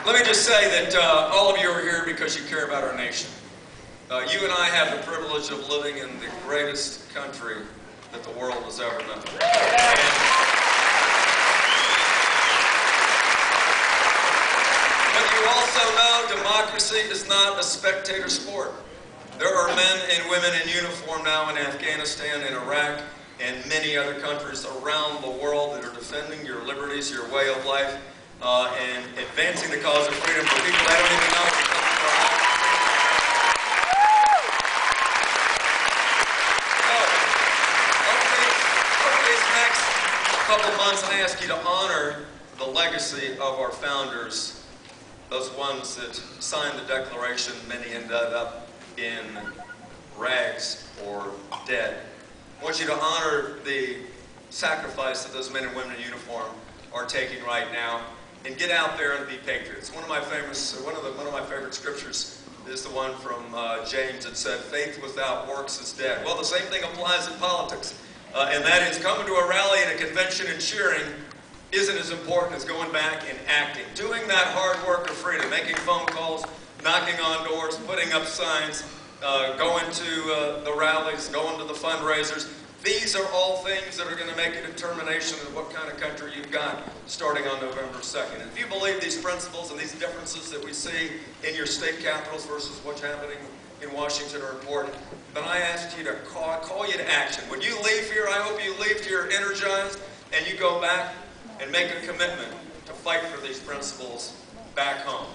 Let me just say that all of you are here because you care about our nation. You and I have the privilege of living in the greatest country that the world has ever known. But you also know democracy is not a spectator sport. There are men and women in uniform now in Afghanistan and Iraq and many other countries around the world that are defending your liberties, your way of life, and advancing the cause of freedom for people that don't even know what you're coming from. Over these next couple months, I ask you to honor the legacy of our founders, those ones that signed the Declaration. Many ended up in rags or dead. I want you to honor the sacrifice that those men and women in uniform are taking right now, and get out there and be patriots. One of my favorite scriptures is the one from James that said, "Faith without works is dead." Well, the same thing applies in politics, and that is coming to a rally and a convention and cheering isn't as important as going back and acting, doing that hard work of freedom, making phone calls, knocking on doors, putting up signs, going to the rallies, going to the fundraisers. These are all things that are going to make a determination of what kind of country you've got starting on November 2nd. And if you believe these principles and these differences that we see in your state capitals versus what's happening in Washington are important, then I ask you to call you to action. When you leave here, I hope you leave here energized and you go back and make a commitment to fight for these principles back home.